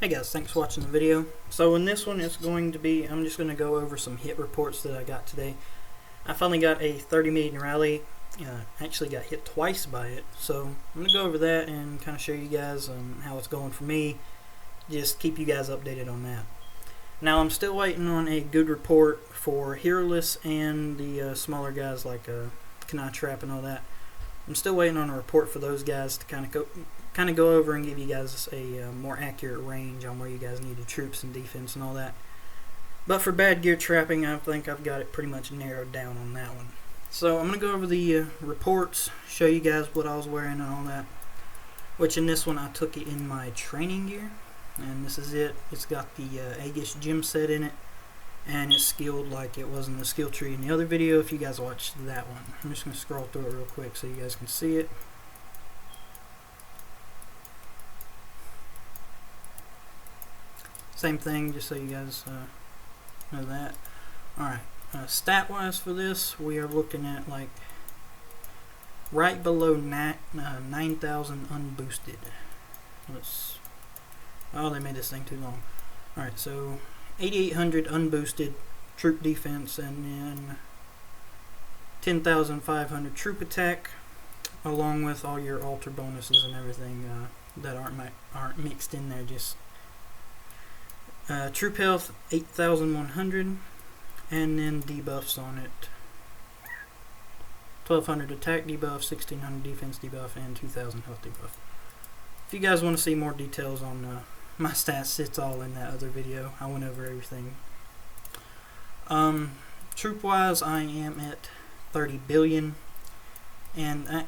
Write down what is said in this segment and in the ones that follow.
Hey guys, thanks for watching the video. So in this one it's going to be, I'm just going to go over some hit reports that I got today. I finally got a 30 million rally, actually got hit twice by it, so I'm going to go over that and kind of show you guys how it's going for me, just keep you guys updated on that. Now I'm still waiting on a good report for Heroless and the smaller guys like Kanai Trap and all that. I'm still waiting on a report for those guys to kind of go over and give you guys a more accurate range on where you guys need the troops and defense and all that. But for bad gear trapping, I think I've got it pretty much narrowed down on that one. So I'm going to go over the reports, show you guys what I was wearing and all that. Which in this one I took it in my training gear. And this is it. It's got the Aegis gem set in it. And it's skilled like it was in the skill tree in the other video if you guys watched that one. I'm just going to scroll through it real quick so you guys can see it. Same thing, just so you guys know that. Alright, stat wise for this, we are looking at like right below 9,000 unboosted. Oh, they made this thing too long. Alright, so 8,800 unboosted troop defense, and then 10,500 troop attack, along with all your alter bonuses and everything that aren't mixed in there. Just troop health 8,100, and then debuffs on it. 1,200 attack debuff, 1,600 defense debuff, and 2,000 health debuff. If you guys want to see more details on my stats, it's all in that other video. I went over everything. Troop wise, I am at 30 billion, and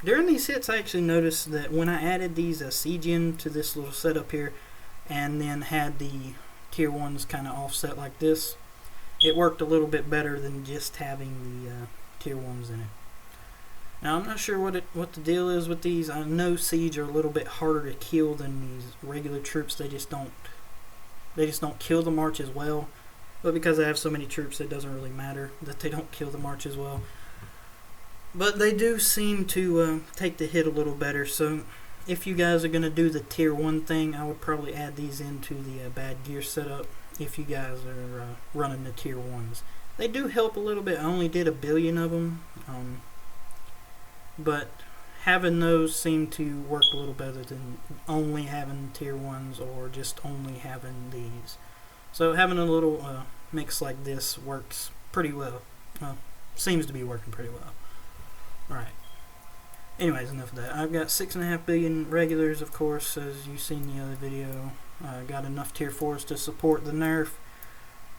during these hits I actually noticed that when I added these siege in to this little setup here and then had the tier 1s kind of offset like this, it worked a little bit better than just having the tier 1s in it. Now I'm not sure what the deal is with these. I know siege are a little bit harder to kill than these regular troops. They just don't kill the march as well. But because I have so many troops, it doesn't really matter that they don't kill the march as well. But they do seem to take the hit a little better. So if you guys are going to do the tier 1 thing, I would probably add these into the bad gear setup if you guys are running the tier 1s. They do help a little bit. I only did 1 billion of them. But having those seem to work a little better than only having tier 1s or just only having these. So having a little mix like this works pretty well. Seems to be working pretty well. Alright. Anyways, enough of that. I've got 6.5 billion regulars, of course, as you've seen in the other video. Got enough tier 4s to support the nerf.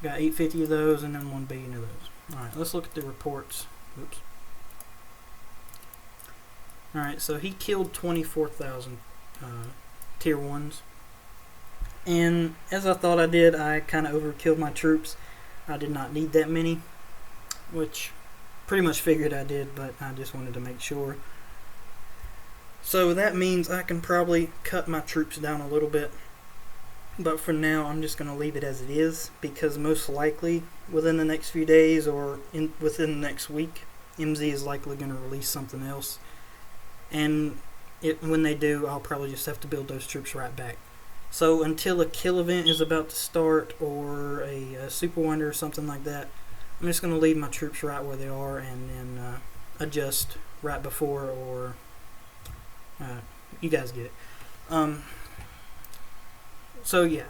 Got 850 of those and then 1 billion of those. Alright, let's look at the reports. Oops. Alright, so he killed 24,000 tier 1s. And as I thought I did, I kind of overkilled my troops. I did not need that many, which pretty much figured I did, but I just wanted to make sure. So that means I can probably cut my troops down a little bit. But for now, I'm just going to leave it as it is, because most likely within the next few days or within the next week, MZ is likely going to release something else. And when they do, I'll probably just have to build those troops right back. So until a kill event is about to start or a super wonder or something like that, I'm just going to leave my troops right where they are and then adjust right before, or you guys get it. So yeah,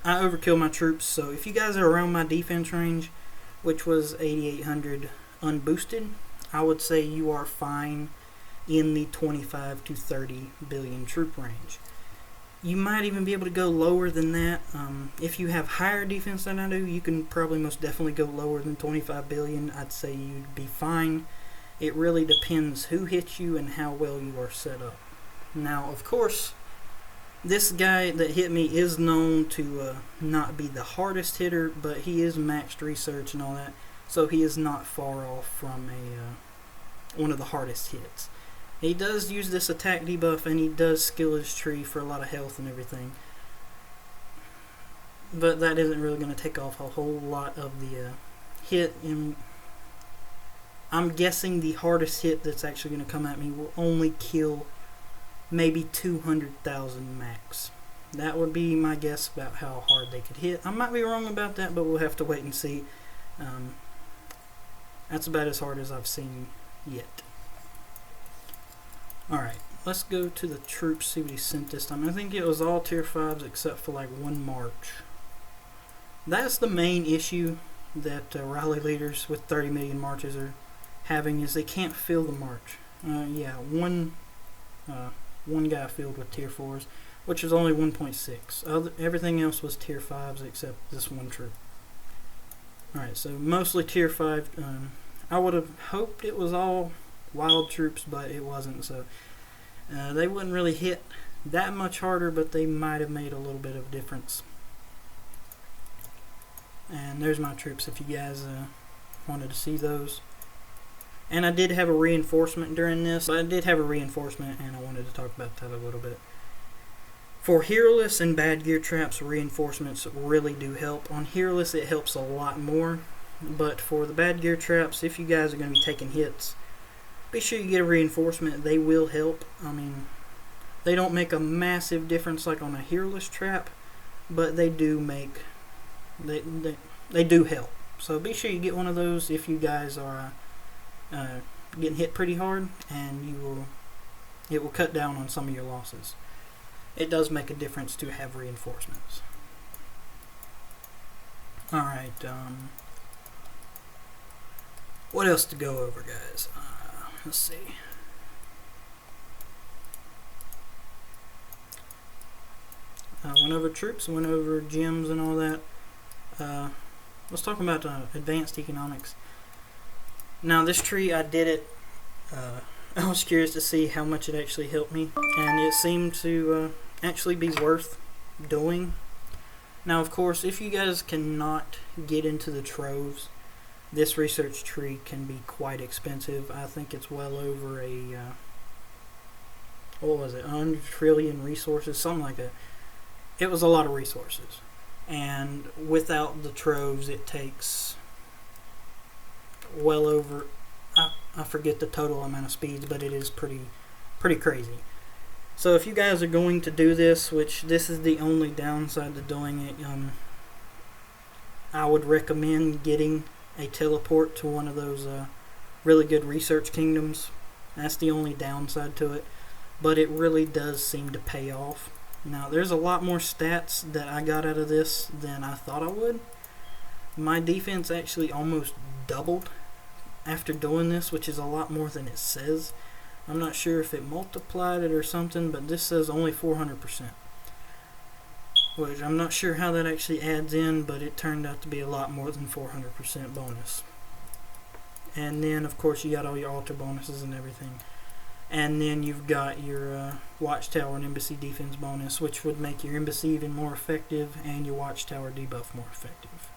I overkill my troops. So if you guys are around my defense range, which was 8,800 unboosted, I would say you are fine in the 25 to 30 billion troop range. You might even be able to go lower than that. If you have higher defense than I do, you can probably most definitely go lower than 25 billion. I'd say you'd be fine. It really depends who hits you and how well you are set up. Now, of course, this guy that hit me is known to not be the hardest hitter, but he is maxed research and all that, so he is not far off from one of the hardest hits. He does use this attack debuff, and he does skill his tree for a lot of health and everything. But that isn't really going to take off a whole lot of the hit. And I'm guessing the hardest hit that's actually going to come at me will only kill maybe 200,000 max. That would be my guess about how hard they could hit. I might be wrong about that, but we'll have to wait and see. That's about as hard as I've seen yet. Alright, let's go to the troops, see what he sent this time. I think it was all tier 5s except for like one march. That's the main issue that rally leaders with 30 million marches are having, is they can't fill the march. Yeah, one guy filled with tier 4s, which is only 1.6. Everything else was tier 5s except this one troop. Alright, so mostly tier 5. I would have hoped it was all wild troops, but it wasn't, so they wouldn't really hit that much harder, but they might have made a little bit of difference. And there's my troops if you guys wanted to see those. And I did have a reinforcement during this, but I did have a reinforcement and I wanted to talk about that a little bit. For Heroless and Bad Gear Traps, reinforcements really do help. On Heroless it helps a lot more, but for the Bad Gear Traps, if you guys are going to be taking hits, be sure you get a reinforcement. They will help. I mean, they don't make a massive difference like on a Heroless trap, but they do make, they do help. So be sure you get one of those if you guys are getting hit pretty hard, and it will cut down on some of your losses. It does make a difference to have reinforcements. Alright, what else to go over, guys? Let's see. Went over troops, went over gyms and all that. Let's talk about advanced economics. Now this tree, I did it, I was curious to see how much it actually helped me, and it seemed to actually be worth doing. Now of course, if you guys cannot get into the troves, this research tree can be quite expensive. I think it's well over a, what was it, 100 trillion resources, something like that. It was a lot of resources. And without the troves, it takes well over, I forget the total amount of speeds, but it is pretty crazy. So if you guys are going to do this, which this is the only downside to doing it, I would recommend getting a teleport to one of those really good research kingdoms. That's the only downside to it, but it really does seem to pay off. Now there's a lot more stats that I got out of this than I thought I would. My defense actually almost doubled after doing this, which is a lot more than it says. I'm not sure if it multiplied it or something, but this says only 400%. Which I'm not sure how that actually adds in, but it turned out to be a lot more than 400% bonus. And then of course you got all your altar bonuses and everything. And then you've got your watchtower and embassy defense bonus, which would make your embassy even more effective and your watchtower debuff more effective.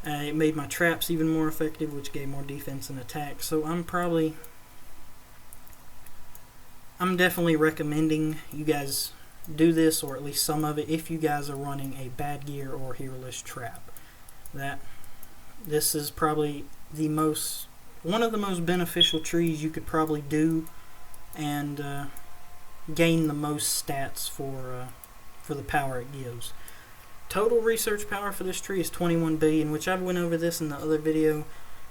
It made my traps even more effective, which gave more defense and attack. So I'm definitely recommending you guys do this, or at least some of it, if you guys are running a Bad Gear or Heroless trap. This is probably one of the most beneficial trees you could probably do, and gain the most stats for the power it gives. Total research power for this tree is 21 billion, which I went over this in the other video,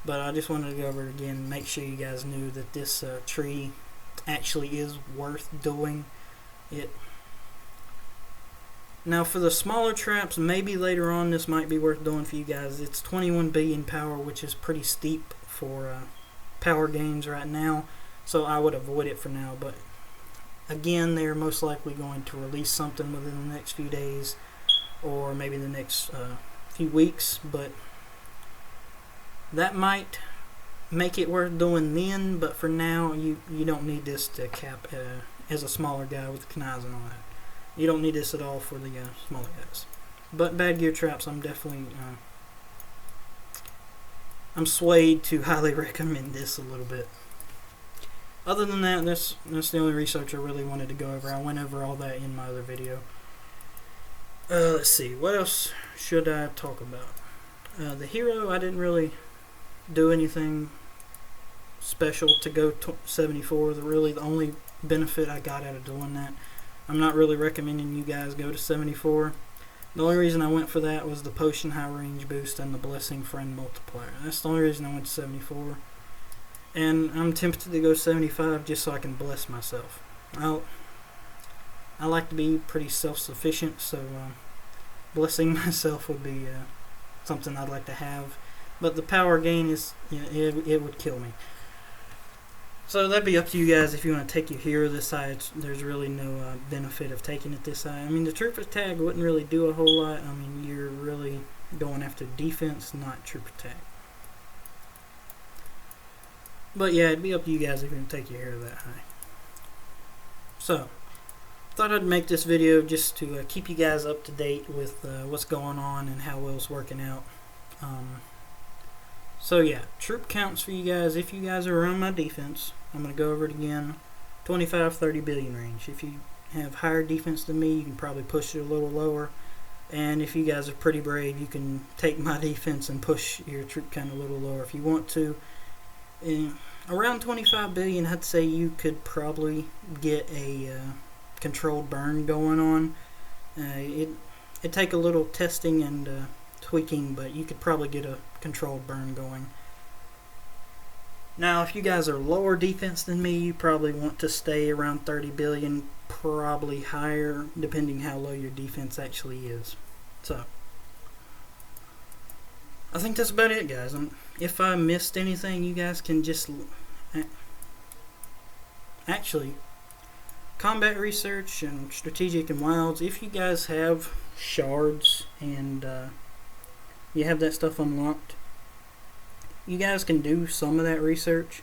but I just wanted to go over it again, make sure you guys knew that this tree actually is worth doing it. Now for the smaller traps, maybe later on this might be worth doing for you guys. It's 21 billion power, which is pretty steep for power gains right now, so I would avoid it for now. But again, they're most likely going to release something within the next few days, or maybe the next few weeks, but that might make it worth doing then. But for now, you don't need this to cap as a smaller guy with knives and all that. You don't need this at all for the smaller guys. But Bad Gear Traps, I'm definitely I'm swayed to highly recommend this a little bit. Other than that, that's the only research I really wanted to go over. I went over all that in my other video. Let's see, what else should I talk about? The hero, I didn't really do anything special to go 74. The only benefit I got out of doing that I'm not really recommending you guys go to 74. The only reason I went for that was the potion high range boost and the blessing friend multiplier. That's the only reason I went to 74. And I'm tempted to go 75 just so I can bless myself. I like to be pretty self-sufficient, so blessing myself would be something I'd like to have. But the power gain is, it would kill me. So that'd be up to you guys if you want to take your hero this high. There's really no benefit of taking it this high. I mean, the troop attack wouldn't really do a whole lot. I mean, you're really going after defense, not troop attack. But yeah, it'd be up to you guys if you want to take your hero that high. So, thought I'd make this video just to keep you guys up to date with what's going on and how well it's working out. So yeah, troop counts for you guys. If you guys are around my defense, I'm going to go over it again. 25-30 billion range. If you have higher defense than me, you can probably push it a little lower. And if you guys are pretty brave, you can take my defense and push your troop count a little lower if you want to. Around 25 billion, I'd say you could probably get a controlled burn going on. It'd take a little testing and tweaking, but you could probably get a controlled burn going. Now, if you guys are lower defense than me, you probably want to stay around 30 billion, probably higher, depending how low your defense actually is. So, I think that's about it, guys. If I missed anything, you guys can just... Actually, combat research and strategic and wilds, if you guys have shards and you have that stuff unlocked, you guys can do some of that research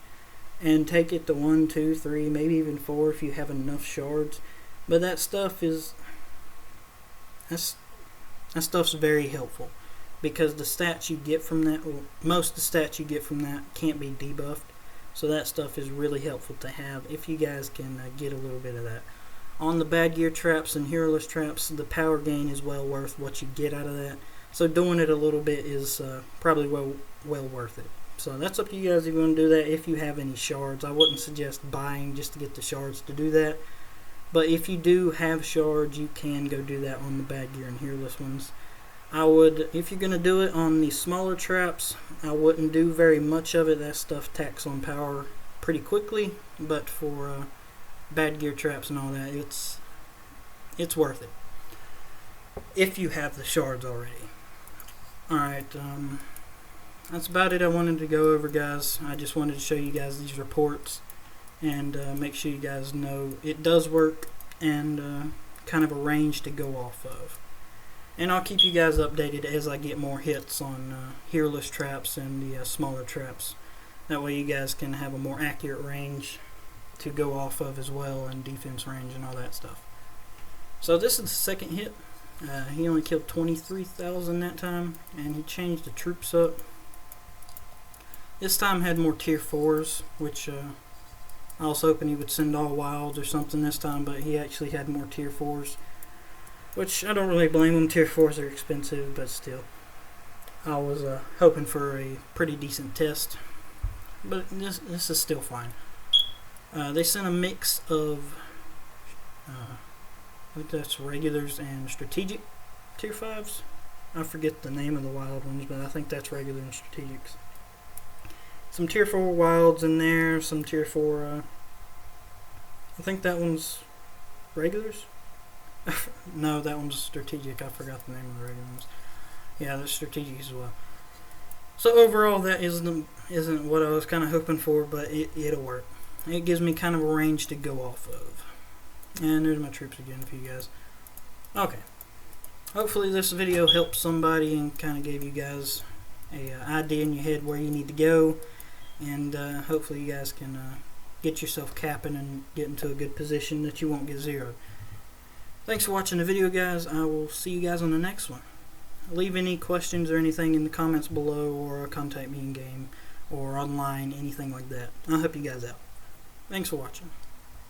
and take it to 1, 2, 3, maybe even 4 if you have enough shards. But that stuff is... that stuff's very helpful, because the stats you get from that, well, most of the stats you get from that can't be debuffed. So that stuff is really helpful to have if you guys can get a little bit of that. On the bad gear traps and heroless traps, the power gain is well worth what you get out of that. So doing it a little bit is probably well worth it. So that's up to you guys if you want to do that. If you have any shards, I wouldn't suggest buying just to get the shards to do that. But if you do have shards, you can go do that on the bad gear and heroless ones. I would, if you're going to do it on the smaller traps, I wouldn't do very much of it. That stuff tacks on power pretty quickly. But for bad gear traps and all that, it's worth it if you have the shards already. Alright, that's about it I wanted to go over, guys. I just wanted to show you guys these reports and make sure you guys know it does work and kind of a range to go off of. And I'll keep you guys updated as I get more hits on heroless traps and the smaller traps. That way you guys can have a more accurate range to go off of as well, and defense range and all that stuff. So this is the second hit. He only killed 23,000 that time, and he changed the troops up. This time had more tier 4s, which I was hoping he would send all wilds or something this time, but he actually had more tier 4s. Which I don't really blame them. Tier 4s are expensive, but still. I was hoping for a pretty decent test. But this is still fine. They sent a mix of, I think that's regulars and strategic tier 5s. I forget the name of the wild ones, but I think that's regular and strategics. Some tier 4 wilds in there, some tier 4, I think that one's regulars? No, that one's strategic. I forgot the name of the regular ones. Yeah, that's strategic as well. So overall, that isn't what I was kind of hoping for, but it'll work. It gives me kind of a range to go off of. And there's my troops again for you guys. Okay. Hopefully this video helped somebody and kind of gave you guys a idea in your head where you need to go. And hopefully you guys can get yourself capping and get into a good position that you won't get zeroed. Thanks for watching the video, guys. I will see you guys on the next one. Leave any questions or anything in the comments below, or contact me in game or online, anything like that. I'll help you guys out. Thanks for watching.